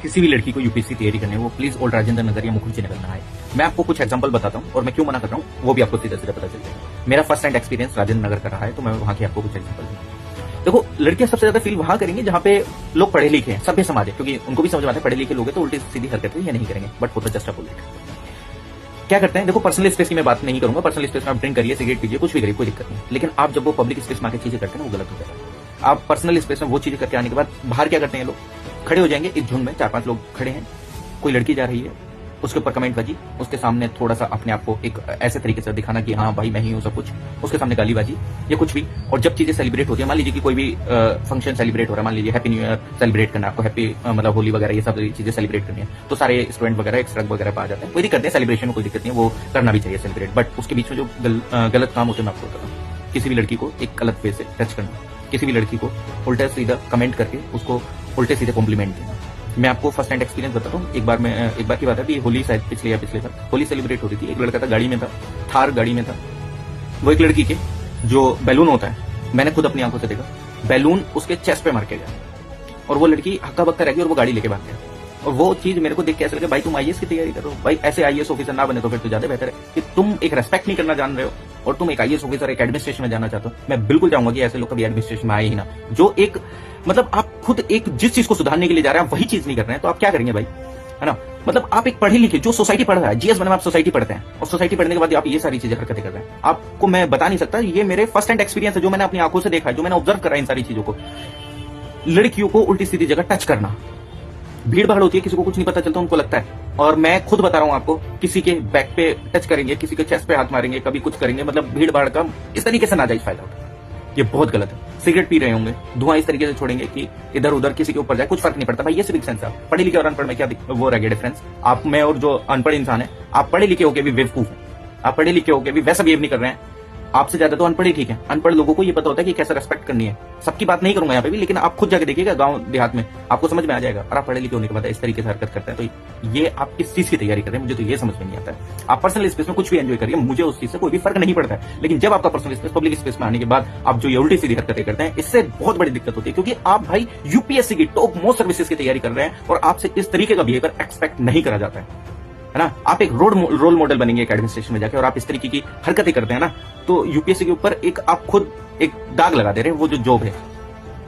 किसी भी लड़की को यूपीएससी तैयारी करनी है वो प्लीज ओल्ड राजेंद्र नगर या मुखर्जी नगर में आए। मैं आपको कुछ एग्जांपल बताता हूँ और मैं क्यों मना कर रहा हूँ वो भी आपको सीधा सीधा पता चल जाएगा। मेरा first hand experience Rajendra Nagar का रहा है तो मैं वहां के आपको कुछ एग्जांपल दूंगा। देखो, लड़कियां सबसे ज्यादा फील वहां करेंगे जहां पे लोग पढ़े लिखे हैं, सभ्य समाज है, क्योंकि उनको भी समझ में आता है पढ़े लिखे लोग हैं तो उल्टी सीधी हरकतें ये नहीं करेंगे। बट वो तो जस्ट अ बुलेट। क्या करते हैं, देखो पर्सनल स्पेस की मैं बात नहीं करूंगा, पर्सनल स्पेस में आप ड्रिंक करिए, सिगरेट पीजिए, कुछ भी करिए, कोई दिक्कत नहीं। लेकिन आप जब वो पब्लिक स्पेस में आके चीजें करते हैं वो गलत होता है। आप पर्सनल स्पेस में वो चीजें करके आने के बाद बाहर क्या करते हैं, लोग खड़े हो जाएंगे एक झुंड में, 4-5 लोग खड़े हैं, कोई लड़की जा रही है, उसके ऊपर कमेंट बाजी, उसके सामने थोड़ा सा अपने आप को एक ऐसे तरीके से दिखाना कि हाँ भाई मैं ही हूँ सब कुछ, उसके सामने गालीबाजी या कुछ भी। और जब चीजें सेलिब्रेट होती है, मान लीजिए कि कोई भी फंक्शन सेलिब्रेट हो रहा है, मान लीजिए हैप्पी न्यू ईयर सेलिब्रेट करना है आपको, हैप्पी मतलब होली वगैरह ये सब चीजें सेलिब्रेट करनी है, तो सारे स्टूडेंट वगैरह एक ट्रक वगैरह पे आ जाते हैं, कोई दिक्कत नहीं, सेलिब्रेशन में कोई दिक्कत नहीं है, वो करना भी चाहिए सेलिब्रेट। बट उसके बीच में जो गलत काम होते हैं मैं आपको बताता हूँ। किसी भी लड़की को एक गलत वे से टच करना, किसी भी लड़की को उल्टा सीधा कमेंट करके उसको उल्टे सीधे कॉम्प्लीमेंट देना। मैं आपको फर्स्ट हैंड एक्सपीरियंस बताता हूँ। एक बार की बात है कि होली शायद पिछले साल होली सेलिब्रेट हो रही थी। एक लड़का था, गाड़ी में था, थार गाड़ी में था, वो एक लड़की के जो बैलून होता है, मैंने खुद अपनी आंखों से देखा, बैलून उसके चेस्ट पे मार के गया और वो लड़की हक्का बक्का रह गई और वो गाड़ी लेके भाग गया। और वो चीज मेरे को देख के ऐसा लगा, भाई तुम आईएएस की तैयारी कर रहे हो, भाई ऐसे आईएएस ऑफिसर ना बने तो फिर तो ज्यादा बेहतर है कि तुम एक रेस्पेक्ट नहीं करना जान रहे हो और तुम एक आईएएस ऑफिसर एक एडमिनिस्ट्रेशन में जाना चाहते हो। मैं बिल्कुल चाहूंगा कि ऐसे लोग कभी एडमिनिस्ट्रेशन में आए ही ना, जो एक मतलब आप खुद एक जिस चीज को सुधारने के लिए जा रहे हैं वही चीज नहीं कर रहे हैं, तो आप क्या करेंगे भाई, है ना। मतलब आप एक पढ़े लिखे जो सोसाइटी पढ़ रहा है, जीएस बने आप सोसाइटी पढ़ते हैं और सोसाइटी पढ़ने के बाद आप ये सारी चीजें हरकतें कर रहे हैं। आपको मैं बता नहीं सकता, ये मेरे फर्स्ट हैंड एक्सपीरियंस है, जो मैंने अपनी आंखों से देखा है, जो मैंने ऑब्जर्व करा इन सारी चीजों को। लड़कियों को उल्टी सीधी जगह टच करना, भीड़ भाड़ होती है, किसी को कुछ नहीं पता चलता, उनको लगता है। और मैं खुद बता रहा हूं आपको, किसी के बैक पे टच करेंगे, किसी के चेस्ट पे हाथ मारेंगे, कभी कुछ करेंगे, मतलब भीड़ भाड़ का इस तरीके से नाजायज फायदा होता है। ये बहुत गलत है। सिगरेट पी रहे होंगे, धुआं इस तरीके से छोड़ेंगे कि इधर उधर किसी के ऊपर जाए, कुछ फर्क नहीं पड़ता भाई। ये सिविक सेंस है। पढ़े लिखे और अनपढ़ में क्या वो रह गया डिफरेंस। आप में और जो अनपढ़ इंसान है, आप पढ़े लिखे होकर भी बेवकूफ है, आप पढ़े लिखे होकर भी वैसा बिहेव नहीं कर रहे हैं। आपसे ज्यादा तो अनपढ़ ही ठीक है। अनपढ़ लोगों को ये पता होता है कि कैसे रेस्पेक्ट करनी है। सबकी बात नहीं करूंगा यहाँ पे भी, लेकिन आप खुद जाके देखिएगा गांव देहात में, आपको समझ में आ जाएगा। और आप पढ़े लिखे होने के बाद इस तरीके से हरकत करते हैं तो ये आप किस चीज की तैयारी कर रहे हैं, मुझे तो ये समझ में नहीं आता है। आप पर्सनल स्पेस में कुछ भी एंजॉय करिए, मुझे उस चीज से कोई भी फर्क नहीं पड़ता है। लेकिन जब आपका पर्सनल स्पेस पब्लिक स्पेस में आने के बाद आप जो ये उल्टी सीधी हरकतें करते हैं, इससे बहुत बड़ी दिक्कत होती है, क्योंकि आप भाई यूपीएससी की टॉप मोस्ट सर्विसेज की तैयारी कर रहे हैं और आपसे इस तरीके का बिहेवियर एक्सपेक्ट नहीं करा जाता है ना। आप एक रोल मॉडल बनेंगे एक एडमिनिस्ट्रेशन में जाके और आप इस तरीके की हरकतें करते हैं ना, तो यूपीएससी के ऊपर एक आप खुद एक दाग लगा दे रहे हैं, वो जो जॉब है।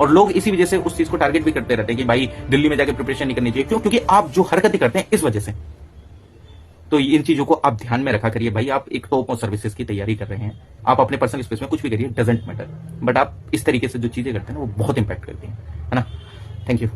और लोग इसी वजह से उस चीज को टारगेट भी करते रहते हैं कि भाई दिल्ली में जाके प्रिपरेशन नहीं करनी चाहिए। क्यों? क्योंकि आप जो हरकतें करते हैं इस वजह से। तो इन चीजों को आप ध्यान में रखा करिए भाई। आप एक टॉप मोस्ट सर्विसेज की तैयारी कर रहे हैं, आप अपने पर्सनल स्पेस में कुछ भी करिए, डजेंट मैटर, बट आप इस तरीके से जो चीजें करते हैं ना वो बहुत इंपैक्ट करती है ना। Thank you.